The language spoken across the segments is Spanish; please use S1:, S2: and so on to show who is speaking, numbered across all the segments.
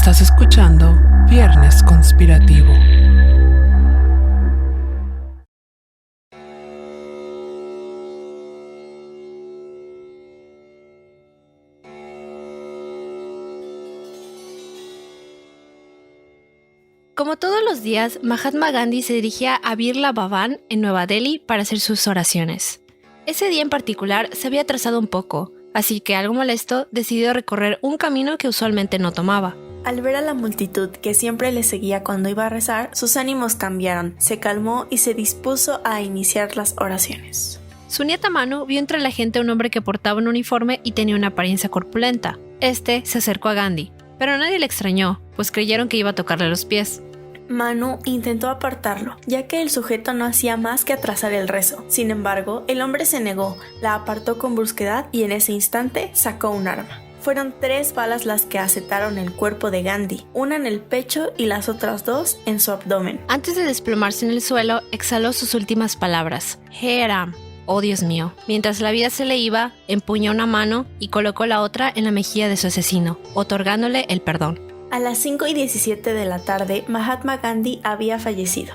S1: Estás escuchando Viernes Conspirativo.
S2: Como todos los días, Mahatma Gandhi se dirigía a Birla Bhavan en Nueva Delhi para hacer sus oraciones. Ese día en particular se había atrasado un poco, así que algo molesto decidió recorrer un camino que usualmente no tomaba.
S3: Al ver a la multitud que siempre le seguía cuando iba a rezar, sus ánimos cambiaron, se calmó y se dispuso a iniciar las oraciones.
S2: Su nieta Manu vio entre la gente a un hombre que portaba un uniforme y tenía una apariencia corpulenta. Este se acercó a Gandhi, pero nadie le extrañó, pues creyeron que iba a tocarle los pies.
S3: Manu intentó apartarlo, ya que el sujeto no hacía más que atrasar el rezo. Sin embargo, el hombre se negó, la apartó con brusquedad y en ese instante sacó un arma. Fueron 3 balas las que acetaron el cuerpo de Gandhi, una en el pecho y las otras 2 en su abdomen.
S2: Antes de desplomarse en el suelo, exhaló sus últimas palabras: He Ram, oh Dios mío. Mientras la vida se le iba, empuñó una mano y colocó la otra en la mejilla de su asesino, otorgándole el perdón.
S3: A las 5:17 de la tarde, Mahatma Gandhi había fallecido.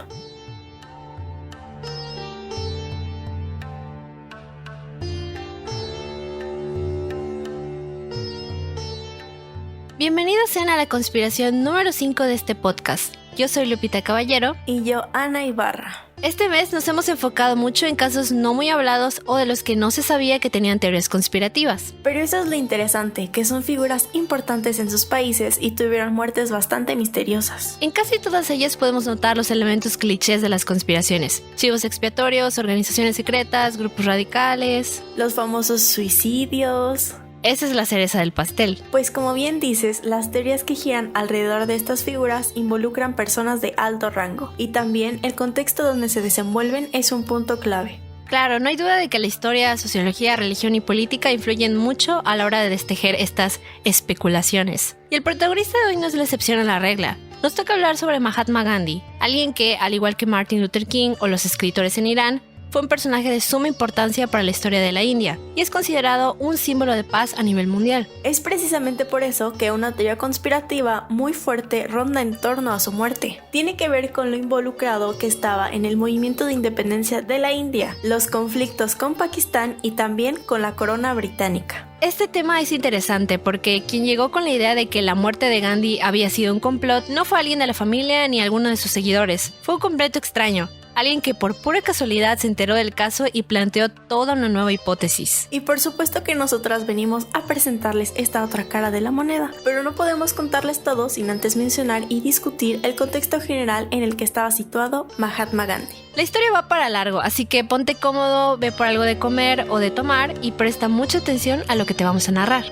S2: Bienvenidos sean a la conspiración número 5 de este podcast. Yo soy Lupita Caballero.
S3: Y yo, Ana Ibarra.
S2: Este mes nos hemos enfocado mucho en casos no muy hablados o de los que no se sabía que tenían teorías conspirativas.
S3: Pero eso es lo interesante, que son figuras importantes en sus países y tuvieron muertes bastante misteriosas.
S2: En casi todas ellas podemos notar los elementos clichés de las conspiraciones: chivos expiatorios, organizaciones secretas, grupos radicales,
S3: los famosos suicidios.
S2: Esa es la cereza del pastel.
S3: Pues como bien dices, las teorías que giran alrededor de estas figuras involucran personas de alto rango, y también el contexto donde se desenvuelven es un punto clave.
S2: Claro, no hay duda de que la historia, sociología, religión y política influyen mucho a la hora de destejer estas especulaciones. Y el protagonista de hoy no es la excepción a la regla. Nos toca hablar sobre Mahatma Gandhi, alguien que, al igual que Martin Luther King o los escritores en Irán, fue un personaje de suma importancia para la historia de la India y es considerado un símbolo de paz a nivel mundial.
S3: Es precisamente por eso que una teoría conspirativa muy fuerte ronda en torno a su muerte. Tiene que ver con lo involucrado que estaba en el movimiento de independencia de la India, los conflictos con Pakistán y también con la corona británica.
S2: Este tema es interesante porque quien llegó con la idea de que la muerte de Gandhi había sido un complot no fue alguien de la familia ni alguno de sus seguidores, fue un completo extraño. Alguien que por pura casualidad se enteró del caso y planteó toda una nueva hipótesis.
S3: Y por supuesto que nosotras venimos a presentarles esta otra cara de la moneda, pero no podemos contarles todo sin antes mencionar y discutir el contexto general en el que estaba situado Mahatma Gandhi.
S2: La historia va para largo, así que ponte cómodo, ve por algo de comer o de tomar y presta mucha atención a lo que te vamos a narrar.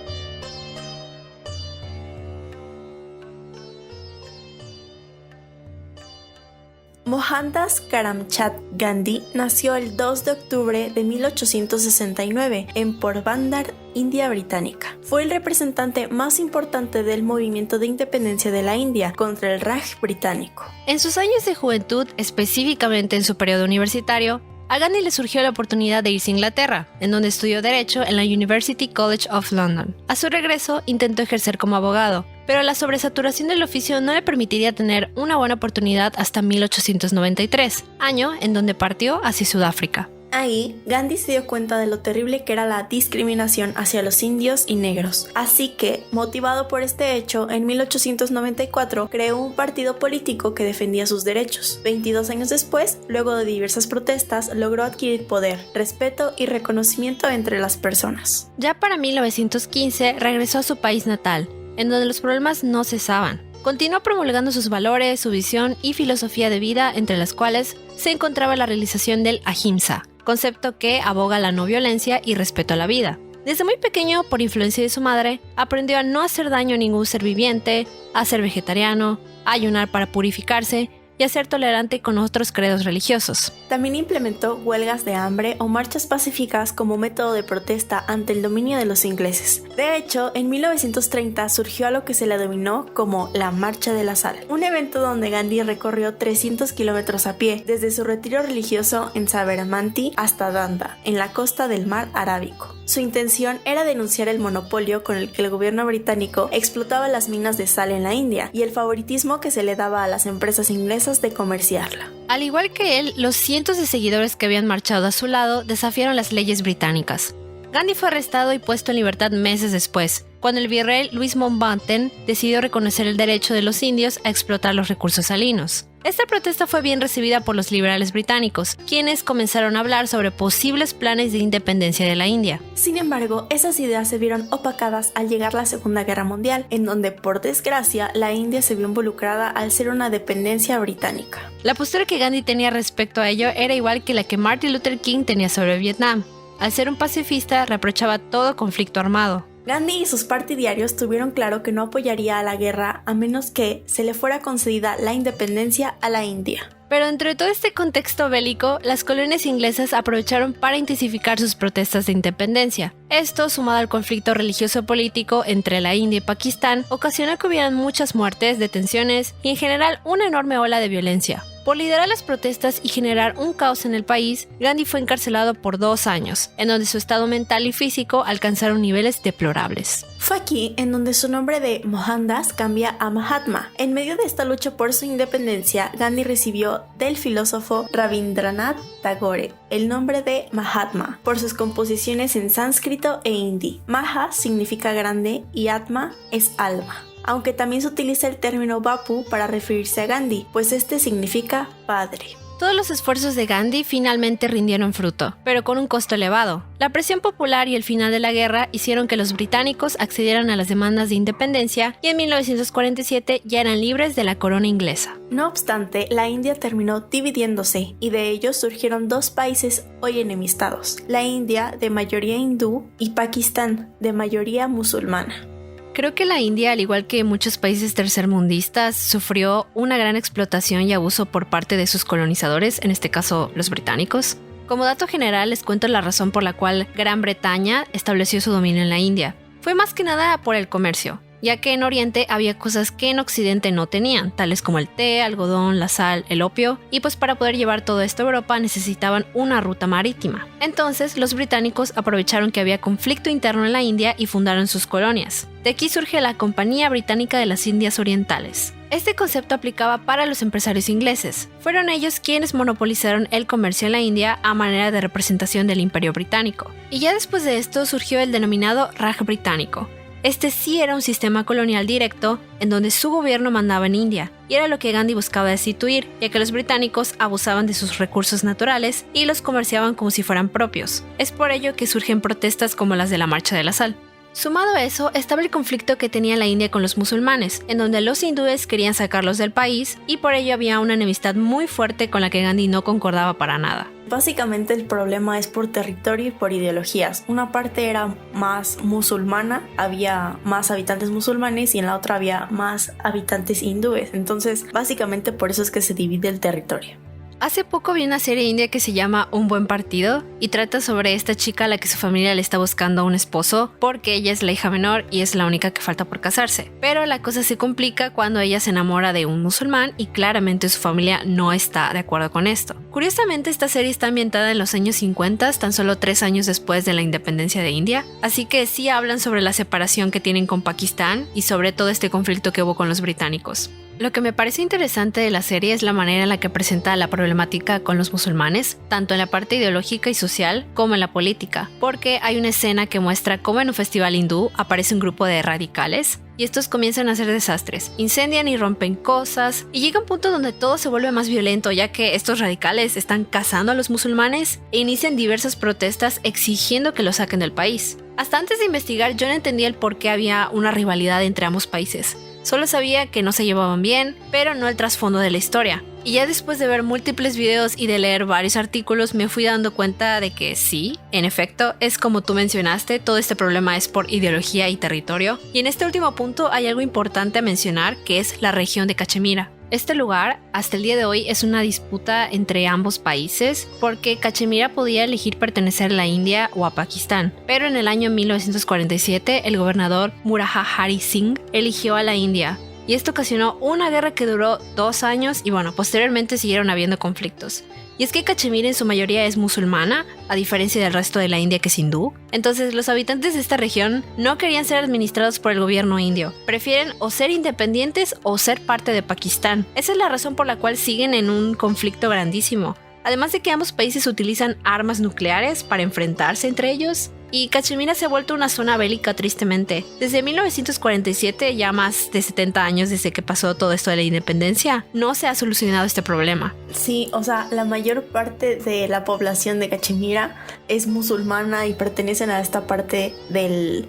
S3: Mohandas Karamchand Gandhi nació el 2 de octubre de 1869 en Porbandar, India Británica. Fue el representante más importante del movimiento de independencia de la India contra el Raj británico.
S2: En sus años de juventud, específicamente en su periodo universitario, a Gandhi le surgió la oportunidad de irse a Inglaterra, en donde estudió Derecho en la University College of London. A su regreso, intentó ejercer como abogado, pero la sobresaturación del oficio no le permitiría tener una buena oportunidad hasta 1893, año en donde partió hacia Sudáfrica.
S3: Ahí, Gandhi se dio cuenta de lo terrible que era la discriminación hacia los indios y negros. Así que, motivado por este hecho, en 1894 creó un partido político que defendía sus derechos. 22 años después, luego de diversas protestas, logró adquirir poder, respeto y reconocimiento entre las personas.
S2: Ya para 1915 regresó a su país natal, en donde los problemas no cesaban. Continuó promulgando sus valores, su visión y filosofía de vida, entre las cuales se encontraba la realización del ahimsa, concepto que aboga la no violencia y respeto a la vida. Desde muy pequeño, por influencia de su madre, aprendió a no hacer daño a ningún ser viviente, a ser vegetariano, a ayunar para purificarse y a ser tolerante con otros credos religiosos.
S3: También implementó huelgas de hambre o marchas pacíficas como método de protesta ante el dominio de los ingleses. De hecho, en 1930 surgió a lo que se le denominó como la Marcha de la Sal, un evento donde Gandhi recorrió 300 kilómetros a pie, desde su retiro religioso en Sabermanti hasta Danda, en la costa del mar Arábico. Su intención era denunciar el monopolio con el que el gobierno británico explotaba las minas de sal en la India y el favoritismo que se le daba a las empresas inglesas de comerciarla.
S2: Al igual que él, los cientos de seguidores que habían marchado a su lado desafiaron las leyes británicas. Gandhi fue arrestado y puesto en libertad meses después, cuando el virrey Louis Mountbatten decidió reconocer el derecho de los indios a explotar los recursos salinos. Esta protesta fue bien recibida por los liberales británicos, quienes comenzaron a hablar sobre posibles planes de independencia de la India.
S3: Sin embargo, esas ideas se vieron opacadas al llegar la Segunda Guerra Mundial, en donde, por desgracia, la India se vio involucrada al ser una dependencia británica.
S2: La postura que Gandhi tenía respecto a ello era igual que la que Martin Luther King tenía sobre Vietnam. Al ser un pacifista, reprochaba todo conflicto armado.
S3: Gandhi y sus partidarios tuvieron claro que no apoyaría a la guerra a menos que se le fuera concedida la independencia a la India.
S2: Pero dentro de todo este contexto bélico, las colonias inglesas aprovecharon para intensificar sus protestas de independencia. Esto, sumado al conflicto religioso-político entre la India y Pakistán, ocasionó que hubieran muchas muertes, detenciones y en general una enorme ola de violencia. Por liderar las protestas y generar un caos en el país, Gandhi fue encarcelado por 2 años, en donde su estado mental y físico alcanzaron niveles deplorables.
S3: Fue aquí en donde su nombre de Mohandas cambia a Mahatma. En medio de esta lucha por su independencia, Gandhi recibió del filósofo Rabindranath Tagore el nombre de Mahatma por sus composiciones en sánscrito e hindi. Maha significa grande y Atma es alma. Aunque también se utiliza el término Bapu para referirse a Gandhi, pues este significa padre.
S2: Todos los esfuerzos de Gandhi finalmente rindieron fruto, pero con un costo elevado. La presión popular y el final de la guerra hicieron que los británicos accedieran a las demandas de independencia y en 1947 ya eran libres de la corona inglesa.
S3: No obstante, la India terminó dividiéndose y de ellos surgieron 2 países hoy enemistados: la India, de mayoría hindú, y Pakistán, de mayoría musulmana.
S2: Creo que la India, al igual que muchos países tercermundistas, sufrió una gran explotación y abuso por parte de sus colonizadores, en este caso los británicos. Como dato general, les cuento la razón por la cual Gran Bretaña estableció su dominio en la India. Fue más que nada por el comercio, ya que en Oriente había cosas que en Occidente no tenían, tales como el té, algodón, la sal, el opio, y pues para poder llevar todo esto a Europa necesitaban una ruta marítima. Entonces, los británicos aprovecharon que había conflicto interno en la India y fundaron sus colonias. De aquí surge la Compañía Británica de las Indias Orientales. Este concepto aplicaba para los empresarios ingleses. Fueron ellos quienes monopolizaron el comercio en la India a manera de representación del Imperio Británico. Y ya después de esto surgió el denominado Raj británico. Este sí era un sistema colonial directo en donde su gobierno mandaba en India, y era lo que Gandhi buscaba destituir, ya que los británicos abusaban de sus recursos naturales y los comerciaban como si fueran propios. Es por ello que surgen protestas como las de la Marcha de la Sal. Sumado a eso, estaba el conflicto que tenía la India con los musulmanes, en donde los hindúes querían sacarlos del país y por ello había una enemistad muy fuerte con la que Gandhi no concordaba para nada.
S3: Básicamente el problema es por territorio y por ideologías. Una parte era más musulmana, había más habitantes musulmanes, y en la otra había más habitantes hindúes. Entonces, básicamente por eso es que se divide el territorio.
S2: Hace poco vi una serie india que se llama Un Buen Partido y trata sobre esta chica a la que su familia le está buscando un esposo porque ella es la hija menor y es la única que falta por casarse. Pero la cosa se complica cuando ella se enamora de un musulmán y claramente su familia no está de acuerdo con esto. Curiosamente, esta serie está ambientada en los años 50, tan solo 3 años después de la independencia de India, así que sí hablan sobre la separación que tienen con Pakistán y sobre todo este conflicto que hubo con los británicos. Lo que me parece interesante de la serie es la manera en la que presenta la problemática con los musulmanes, tanto en la parte ideológica y social como en la política, porque hay una escena que muestra cómo en un festival hindú aparece un grupo de radicales y estos comienzan a hacer desastres, incendian y rompen cosas, y llega un punto donde todo se vuelve más violento, ya que estos radicales están cazando a los musulmanes e inician diversas protestas exigiendo que los saquen del país. Hasta antes de investigar yo no entendía el por qué había una rivalidad entre ambos países. Solo sabía que no se llevaban bien, pero no el trasfondo de la historia. Y ya después de ver múltiples videos y de leer varios artículos me fui dando cuenta de que sí, en efecto, es como tú mencionaste, todo este problema es por ideología y territorio. Y en este último punto hay algo importante a mencionar, que es la región de Cachemira. Este lugar, hasta el día de hoy, es una disputa entre ambos países porque Cachemira podía elegir pertenecer a la India o a Pakistán, pero en el año 1947 el gobernador Murarji Singh eligió a la India y esto ocasionó una guerra que duró 2 años y posteriormente siguieron habiendo conflictos. Y es que Cachemira en su mayoría es musulmana, a diferencia del resto de la India que es hindú. Entonces los habitantes de esta región no querían ser administrados por el gobierno indio. Prefieren o ser independientes o ser parte de Pakistán. Esa es la razón por la cual siguen en un conflicto grandísimo. Además de que ambos países utilizan armas nucleares para enfrentarse entre ellos. Y Cachemira se ha vuelto una zona bélica tristemente. Desde 1947, ya más de 70 años desde que pasó todo esto de la independencia, no se ha solucionado este problema.
S3: Sí, o sea, la mayor parte de la población de Cachemira es musulmana y pertenecen a esta parte del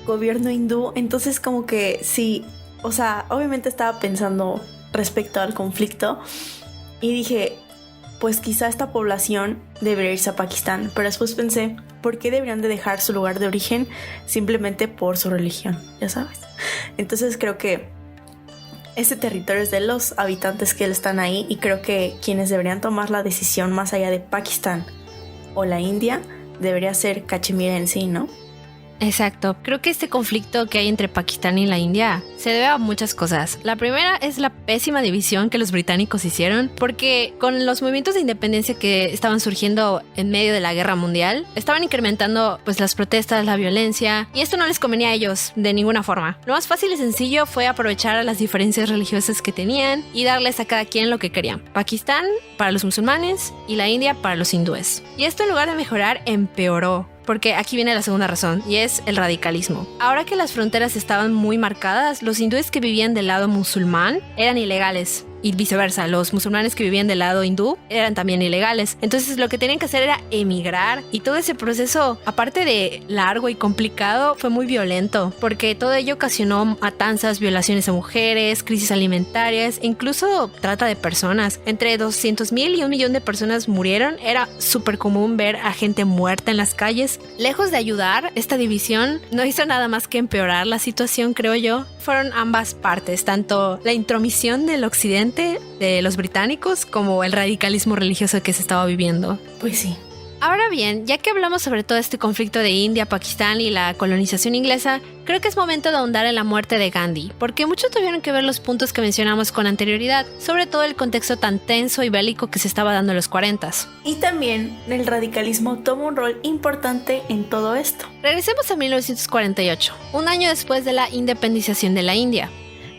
S3: gobierno hindú. Entonces como que sí, o sea, obviamente estaba pensando respecto al conflicto y dije, pues quizá esta población debería irse a Pakistán, pero después pensé, ¿por qué deberían de dejar su lugar de origen simplemente por su religión? Ya sabes. Entonces creo que este territorio es de los habitantes que están ahí y creo que quienes deberían tomar la decisión más allá de Pakistán o la India debería ser Cachemira en sí, ¿no?
S2: Exacto. Creo que este conflicto que hay entre Pakistán y la India se debe a muchas cosas. La primera es la pésima división que los británicos hicieron, porque con los movimientos de independencia que estaban surgiendo en medio de la guerra mundial, estaban incrementando pues las protestas, la violencia, y esto no les convenía a ellos de ninguna forma. Lo más fácil y sencillo fue aprovechar a las diferencias religiosas que tenían y darles a cada quien lo que querían. Pakistán para los musulmanes y la India para los hindúes. Y esto en lugar de mejorar, empeoró. Porque aquí viene la segunda razón, y es el radicalismo. Ahora que las fronteras estaban muy marcadas, los hindúes que vivían del lado musulmán eran ilegales. Y viceversa, los musulmanes que vivían del lado hindú eran también ilegales. Entonces lo que tenían que hacer era emigrar. Y todo ese proceso, aparte de largo y complicado, fue muy violento. Porque todo ello ocasionó matanzas, violaciones a mujeres, crisis alimentarias, e incluso trata de personas. Entre 200,000 y 1 millón de personas murieron. Era súper común ver a gente muerta en las calles. Lejos de ayudar, esta división no hizo nada más que empeorar la situación, creo yo. Fueron ambas partes, tanto la intromisión del occidente de los británicos como el radicalismo religioso que se estaba viviendo.
S3: Pues sí.
S2: Ahora bien, ya que hablamos sobre todo este conflicto de India, Pakistán y la colonización inglesa, creo que es momento de ahondar en la muerte de Gandhi, porque muchos tuvieron que ver los puntos que mencionamos con anterioridad, sobre todo el contexto tan tenso y bélico que se estaba dando en los 40s.
S3: Y también el radicalismo toma un rol importante en todo esto.
S2: Regresemos a 1948, un año después de la independización de la India.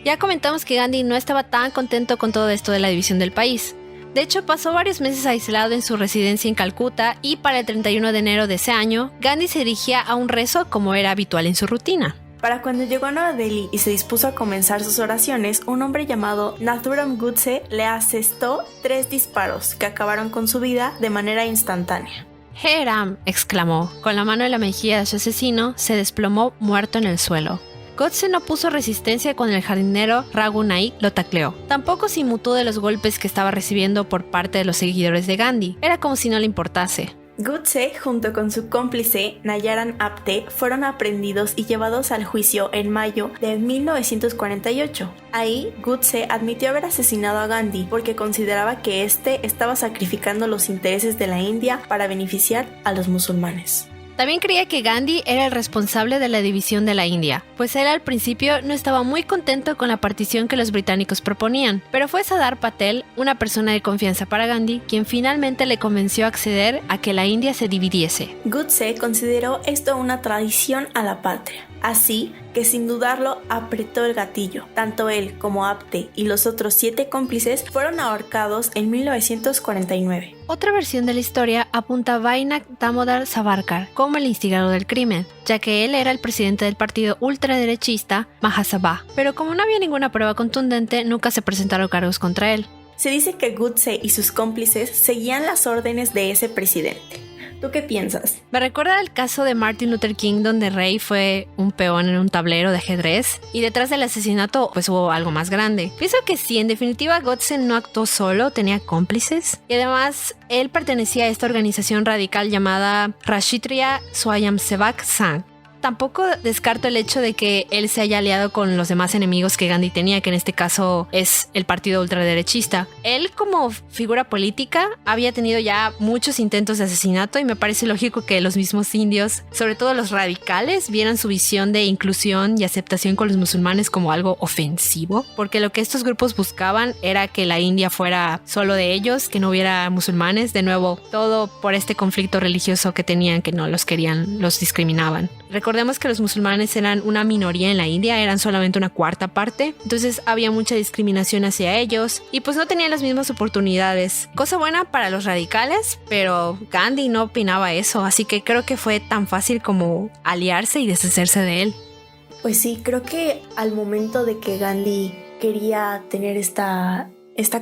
S2: Ya comentamos que Gandhi no estaba tan contento con todo esto de la división del país. De hecho, pasó varios meses aislado en su residencia en Calcuta y para el 31 de enero de ese año, Gandhi se dirigía a un rezo como era habitual en su rutina.
S3: Para cuando llegó a Nueva Delhi y se dispuso a comenzar sus oraciones, un hombre llamado Nathuram Godse le asestó 3 disparos que acabaron con su vida de manera instantánea.
S2: "He Ram", exclamó. Con la mano en la mejilla de su asesino, se desplomó muerto en el suelo. Godse no puso resistencia cuando el jardinero Raghu Naik lo tacleó. Tampoco se inmutó de los golpes que estaba recibiendo por parte de los seguidores de Gandhi. Era como si no le importase.
S3: Godse, junto con su cómplice Nayaran Apte, fueron aprehendidos y llevados al juicio en mayo de 1948. Ahí, Godse admitió haber asesinado a Gandhi porque consideraba que éste estaba sacrificando los intereses de la India para beneficiar a los musulmanes.
S2: También creía que Gandhi era el responsable de la división de la India, pues él al principio no estaba muy contento con la partición que los británicos proponían, pero fue Sardar Patel, una persona de confianza para Gandhi, quien finalmente le convenció a acceder a que la India se dividiese.
S3: Godse consideró esto una traición a la patria, así que sin dudarlo apretó el gatillo. Tanto él como Apte y los otros 7 cómplices fueron ahorcados en 1949.
S2: Otra versión de la historia apunta a Vainak Damodar Savarkar como el instigador del crimen, ya que él era el presidente del partido ultraderechista Mahasabha, pero como no había ninguna prueba contundente, nunca se presentaron cargos contra él.
S3: Se dice que Godse y sus cómplices seguían las órdenes de ese presidente. ¿Tú qué piensas?
S2: Me recuerda el caso de Martin Luther King, donde Rey fue un peón en un tablero de ajedrez y detrás del asesinato pues hubo algo más grande. Pienso que sí, en definitiva Godse no actuó solo, tenía cómplices y además él pertenecía a esta organización radical llamada Rashtriya Swayamsevak Sangh. tampoco descarto el hecho de que él se haya aliado con los demás enemigos que Gandhi tenía, que en este caso es el partido ultraderechista. Él, como figura política, había tenido ya muchos intentos de asesinato y me parece lógico que los mismos indios, sobre todo los radicales, vieran su visión de inclusión y aceptación con los musulmanes como algo ofensivo, porque lo que estos grupos buscaban era que la India fuera solo de ellos, que no hubiera musulmanes. De nuevo, todo por este conflicto religioso que tenían, que no los querían, los discriminaban. Recordemos que los musulmanes eran una minoría en la India, eran solamente una cuarta parte, entonces había mucha discriminación hacia ellos y pues no tenían las mismas oportunidades. Cosa buena para los radicales, pero Gandhi no opinaba eso, así que creo que fue tan fácil como aliarse y deshacerse de él.
S3: Pues sí, creo que al momento de que Gandhi quería tener esta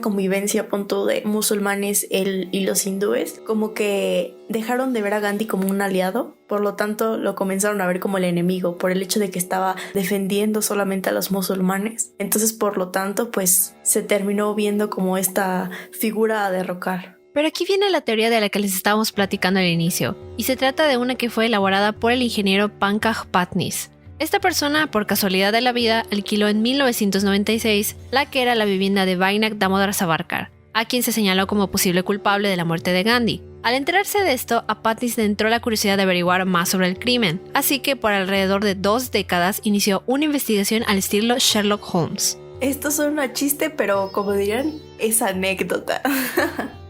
S3: convivencia, punto, de musulmanes él y los hindúes, como que dejaron de ver a Gandhi como un aliado, por lo tanto lo comenzaron a ver como el enemigo por el hecho de que estaba defendiendo solamente a los musulmanes. Entonces, por lo tanto, pues se terminó viendo como esta figura a derrocar.
S2: Pero aquí viene la teoría de la que les estábamos platicando al inicio, y se trata de una que fue elaborada por el ingeniero Pankaj Patnis. Esta persona, por casualidad de la vida, alquiló en 1996 la que era la vivienda de Vainak Damodar Savarkar, a quien se señaló como posible culpable de la muerte de Gandhi. Al enterarse de esto, a Patnis le entró la curiosidad de averiguar más sobre el crimen, así que por alrededor de 2 décadas inició una investigación al estilo Sherlock Holmes.
S3: Esto suena a chiste, pero como dirían, es anécdota.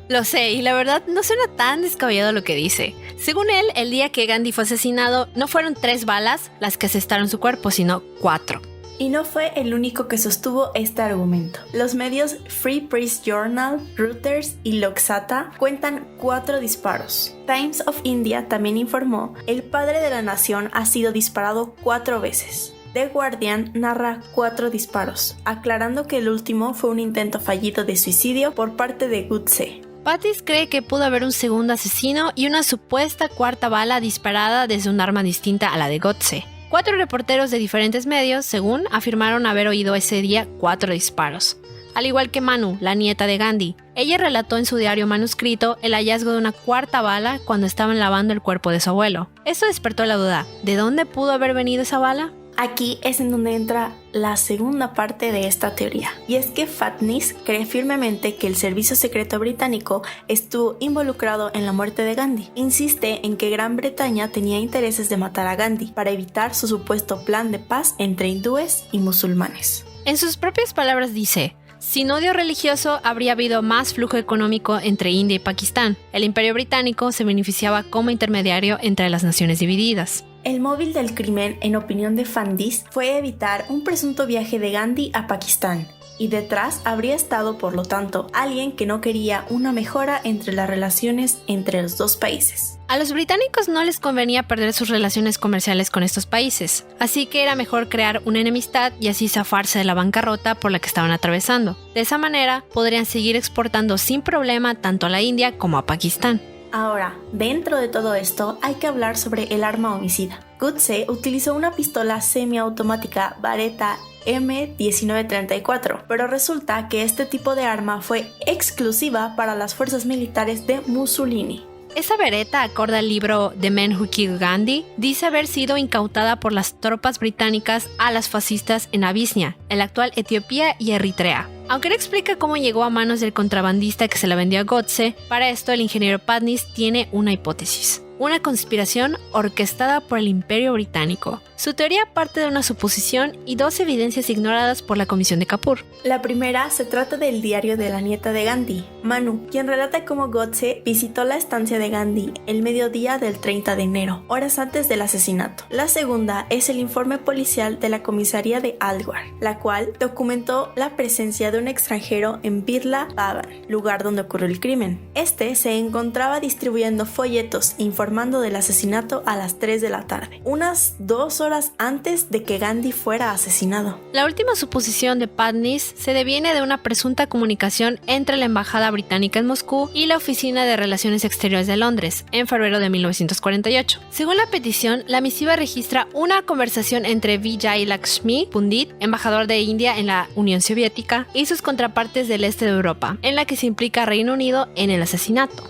S2: Lo sé, y la verdad no suena tan descabellado lo que dice. Según él, el día que Gandhi fue asesinado, no fueron 3 balas las que asestaron su cuerpo, sino 4.
S3: Y no fue el único que sostuvo este argumento. Los medios Free Press Journal, Reuters y Loksata cuentan 4 disparos. Times of India también informó: el padre de la nación ha sido disparado 4 veces. The Guardian narra 4 disparos, aclarando que el último fue un intento fallido de suicidio por parte de Godse.
S2: Pattis cree que pudo haber un segundo asesino y una supuesta 4ª bala disparada desde un arma distinta a la de Godse. 4 reporteros de diferentes medios, según, afirmaron haber oído ese día 4 disparos. Al igual que Manu, la nieta de Gandhi. Ella relató en su diario manuscrito el hallazgo de una 4ª bala cuando estaban lavando el cuerpo de su abuelo. Esto despertó la duda: ¿de dónde pudo haber venido esa bala?
S3: Aquí es en donde entra la segunda parte de esta teoría, y es que Patnis cree firmemente que el servicio secreto británico estuvo involucrado en la muerte de Gandhi. Insiste en que Gran Bretaña tenía intereses de matar a Gandhi para evitar su supuesto plan de paz entre hindúes y musulmanes.
S2: En sus propias palabras dice: sin odio religioso habría habido más flujo económico entre India y Pakistán. El Imperio Británico se beneficiaba como intermediario entre las naciones divididas.
S3: El móvil del crimen, en opinión de Patnis, fue evitar un presunto viaje de Gandhi a Pakistán, y detrás habría estado, por lo tanto, alguien que no quería una mejora entre las relaciones entre los dos países.
S2: A los británicos no les convenía perder sus relaciones comerciales con estos países, así que era mejor crear una enemistad y así zafarse de la bancarrota por la que estaban atravesando. De esa manera, podrían seguir exportando sin problema tanto a la India como a Pakistán.
S3: Ahora, dentro de todo esto, hay que hablar sobre el arma homicida. Godse utilizó una pistola semiautomática Beretta M1934, pero resulta que este tipo de arma fue exclusiva para las fuerzas militares de Mussolini.
S2: Esa Beretta, acorde al libro The Men Who Killed Gandhi, dice haber sido incautada por las tropas británicas a las fascistas en Abisinia, en la actual Etiopía y Eritrea. Aunque no explica cómo llegó a manos del contrabandista que se la vendió a Godse, para esto el ingeniero Patnis tiene una hipótesis: una conspiración orquestada por el Imperio Británico. Su teoría parte de una suposición y 2 evidencias ignoradas por la Comisión de Kapoor.
S3: La primera se trata del diario de la nieta de Gandhi, Manu, quien relata cómo Godse visitó la estancia de Gandhi el mediodía del 30 de enero, horas antes del asesinato. La segunda es el informe policial de la comisaría de Alwar, la cual documentó la presencia de un extranjero en Birla Bhavan, lugar donde ocurrió el crimen. Este se encontraba distribuyendo folletos informando del asesinato a las 3 de la tarde, unas 2 horas antes de que Gandhi fuera asesinado.
S2: La última suposición de Patnis se deviene de una presunta comunicación entre la embajada británica en Moscú y la Oficina de Relaciones Exteriores de Londres en febrero de 1948. Según la petición, la misiva registra una conversación entre Vijay Lakshmi Pundit, embajador de India en la Unión Soviética, y sus contrapartes del este de Europa, en la que se implica Reino Unido en el asesinato.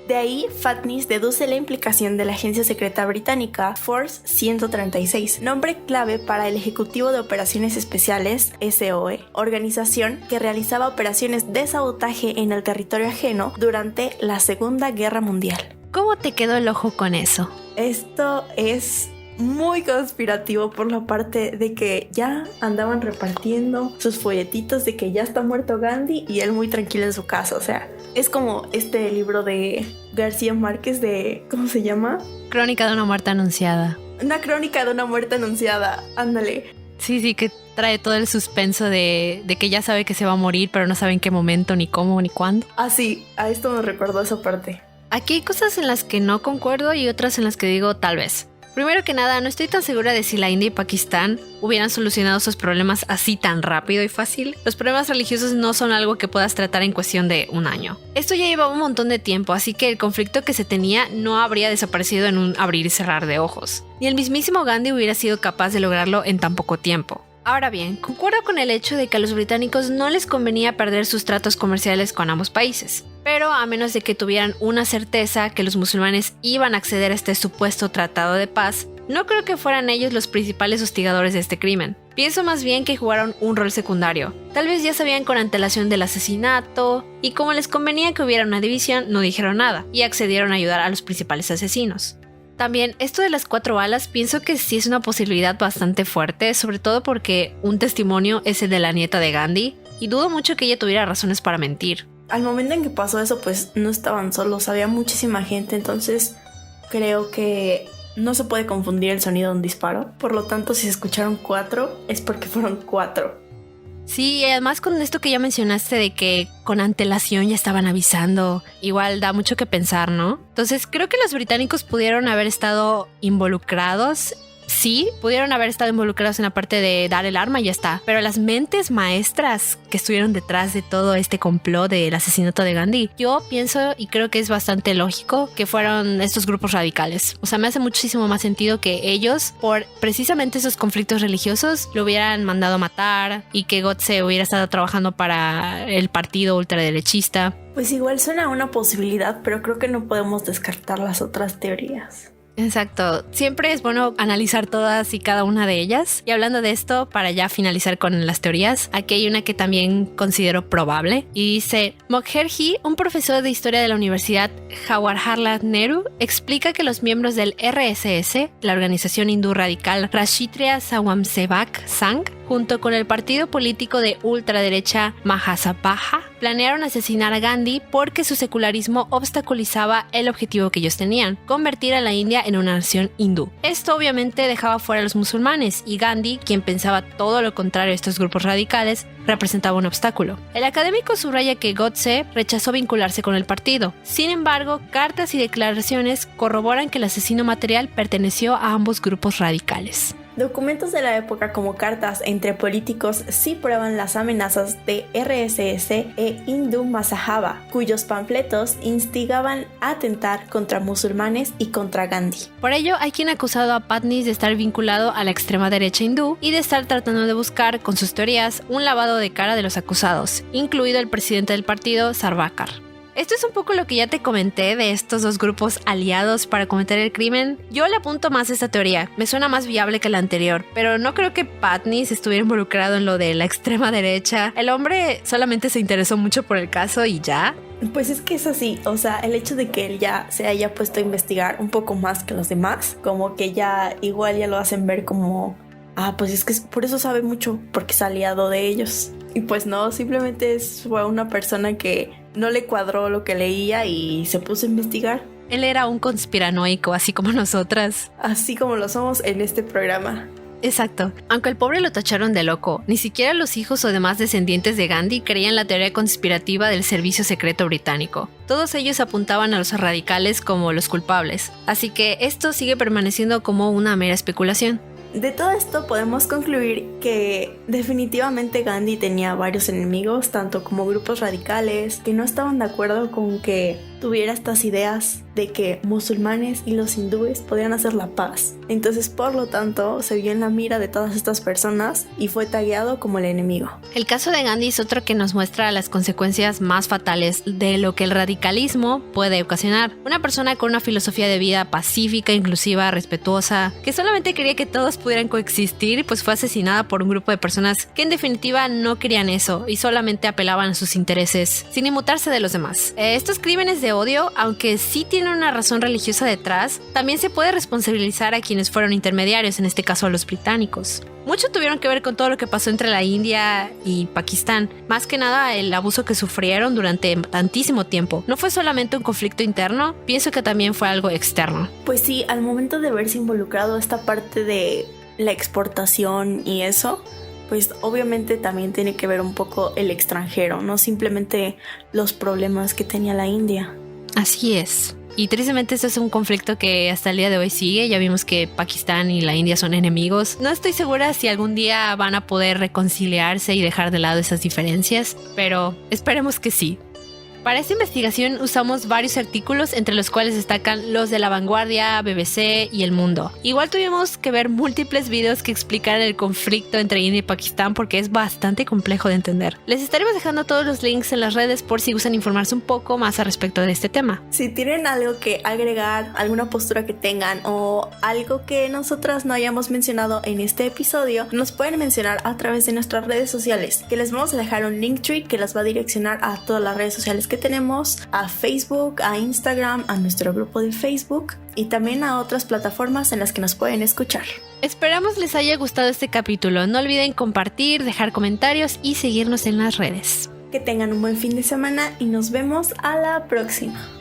S3: De ahí, Fatnis deduce la implicación de la agencia secreta británica Force 136, nombre clave para el Ejecutivo de Operaciones Especiales, SOE, organización que realizaba operaciones de sabotaje en el territorio ajeno durante la Segunda Guerra Mundial.
S2: ¿Cómo te quedó el ojo con eso?
S3: Esto es muy conspirativo por la parte de que ya andaban repartiendo sus folletitos de que ya está muerto Gandhi y él muy tranquilo en su casa. O sea, es como este libro de García Márquez de... ¿cómo se llama?
S2: Crónica de una muerte anunciada.
S3: Una crónica de una muerte anunciada, ándale.
S2: Sí, que trae todo el suspenso de que ya sabe que se va a morir, pero no sabe en qué momento, ni cómo, ni cuándo.
S3: Ah, sí, a esto me recordó esa parte.
S2: Aquí hay cosas en las que no concuerdo y otras en las que digo tal vez. Primero que nada, no estoy tan segura de si la India y Pakistán hubieran solucionado sus problemas así tan rápido y fácil. Los problemas religiosos no son algo que puedas tratar en cuestión de un año. Esto ya lleva un montón de tiempo, así que el conflicto que se tenía no habría desaparecido en un abrir y cerrar de ojos. Ni el mismísimo Gandhi hubiera sido capaz de lograrlo en tan poco tiempo. Ahora bien, concuerdo con el hecho de que a los británicos no les convenía perder sus tratos comerciales con ambos países, pero a menos de que tuvieran una certeza que los musulmanes iban a acceder a este supuesto tratado de paz, no creo que fueran ellos los principales hostigadores de este crimen. Pienso más bien que jugaron un rol secundario. Tal vez ya sabían con antelación del asesinato, y como les convenía que hubiera una división, no dijeron nada, y accedieron a ayudar a los principales asesinos. También, esto de las 4 balas, pienso que sí es una posibilidad bastante fuerte, sobre todo porque un testimonio es el de la nieta de Gandhi, y dudo mucho que ella tuviera razones para mentir.
S3: Al momento en que pasó eso, pues no estaban solos, había muchísima gente, entonces creo que no se puede confundir el sonido de un disparo. Por lo tanto, si se escucharon 4, es porque fueron 4.
S2: Sí, y además con esto que ya mencionaste de que con antelación ya estaban avisando, igual da mucho que pensar, ¿no? Entonces creo que los británicos pudieron haber estado involucrados. Sí, pudieron haber estado involucrados en la parte de dar el arma y ya está. Pero las mentes maestras que estuvieron detrás de todo este complot del asesinato de Gandhi, yo pienso y creo que es bastante lógico que fueron estos grupos radicales. O sea, me hace muchísimo más sentido que ellos, por precisamente esos conflictos religiosos, lo hubieran mandado a matar y que Godse hubiera estado trabajando para el partido ultraderechista.
S3: Pues igual suena una posibilidad, pero creo que no podemos descartar las otras teorías.
S2: Exacto, siempre es bueno analizar todas y cada una de ellas. Y hablando de esto, para ya finalizar con las teorías, aquí hay una que también considero probable y dice: Mukherjee, un profesor de historia de la Universidad Jawaharlal Nehru, explica que los miembros del RSS, la organización hindú radical Rashtriya Swayamsevak Sangh, junto con el partido político de ultraderecha Mahasabha, planearon asesinar a Gandhi porque su secularismo obstaculizaba el objetivo que ellos tenían, convertir a la India en una nación hindú. Esto obviamente dejaba fuera a los musulmanes, y Gandhi, quien pensaba todo lo contrario a estos grupos radicales, representaba un obstáculo. El académico subraya que Godse rechazó vincularse con el partido. Sin embargo, cartas y declaraciones corroboran que el asesino material perteneció a ambos grupos radicales.
S3: Documentos de la época como cartas entre políticos sí prueban las amenazas de RSS e Hindu Mahasabha, cuyos panfletos instigaban a atentar contra musulmanes y contra Gandhi.
S2: Por ello, hay quien ha acusado a Patnis de estar vinculado a la extrema derecha hindú y de estar tratando de buscar, con sus teorías, un lavado de cara de los acusados, incluido el presidente del partido, Sarvarkar. Esto es un poco lo que ya te comenté de estos dos grupos aliados para cometer el crimen. Yo le apunto más a esta teoría, me suena más viable que la anterior, pero no creo que Patnis estuviera involucrado en lo de la extrema derecha. El hombre solamente se interesó mucho por el caso y ya.
S3: Pues es que es así, o sea, el hecho de que él ya se haya puesto a investigar un poco más que los demás, como que ya igual ya lo hacen ver como... pues es que por eso sabe mucho, porque es aliado de ellos. Y pues no, simplemente fue una persona que no le cuadró lo que leía y se puso a investigar.
S2: Él era un conspiranoico, así como nosotras.
S3: Así como lo somos en este programa.
S2: Exacto. Aunque el pobre lo tacharon de loco, ni siquiera los hijos o demás descendientes de Gandhi creían la teoría conspirativa del servicio secreto británico. Todos ellos apuntaban a los radicales como los culpables, así que esto sigue permaneciendo como una mera especulación.
S3: De todo esto podemos concluir que definitivamente Gandhi tenía varios enemigos, tanto como grupos radicales que no estaban de acuerdo con que tuviera estas ideas de que musulmanes y los hindúes podían hacer la paz. Entonces, por lo tanto, se vio en la mira de todas estas personas y fue tagueado como el enemigo.
S2: El caso de Gandhi es otro que nos muestra las consecuencias más fatales de lo que el radicalismo puede ocasionar. Una persona con una filosofía de vida pacífica, inclusiva, respetuosa, que solamente quería que todos pudieran coexistir, pues fue asesinada por un grupo de personas que en definitiva no querían eso y solamente apelaban a sus intereses, sin inmutarse de los demás. Estos crímenes de odio, aunque sí tienen una razón religiosa detrás, también se puede responsabilizar a quienes fueron intermediarios, en este caso a los británicos. Mucho tuvieron que ver con todo lo que pasó entre la India y Pakistán, más que nada el abuso que sufrieron durante tantísimo tiempo. No fue solamente un conflicto interno, pienso que también fue algo externo.
S3: Pues sí, al momento de verse involucrado esta parte de la exportación y eso, pues obviamente también tiene que ver un poco el extranjero, no simplemente los problemas que tenía la India.
S2: Así es. Y tristemente este es un conflicto que hasta el día de hoy sigue. Ya vimos que Pakistán y la India son enemigos. No estoy segura si algún día van a poder reconciliarse y dejar de lado esas diferencias, pero esperemos que sí. Para esta investigación usamos varios artículos, entre los cuales destacan los de La Vanguardia, BBC y El Mundo. Igual tuvimos que ver múltiples videos que explican el conflicto entre India y Pakistán porque es bastante complejo de entender. Les estaremos dejando todos los links en las redes por si gustan informarse un poco más al respecto de este tema.
S3: Si tienen algo que agregar, alguna postura que tengan o algo que nosotras no hayamos mencionado en este episodio, nos pueden mencionar a través de nuestras redes sociales, que les vamos a dejar un linktree que las va a direccionar a todas las redes sociales que tenemos, a Facebook, a Instagram, a nuestro grupo de Facebook y también a otras plataformas en las que nos pueden escuchar.
S2: Esperamos les haya gustado este capítulo. No olviden compartir, dejar comentarios y seguirnos en las redes.
S3: Que tengan un buen fin de semana y nos vemos a la próxima.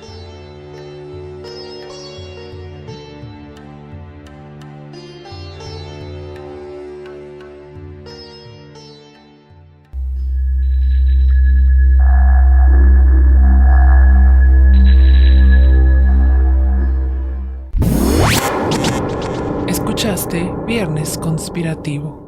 S1: Escuchaste Viernes Conspirativo.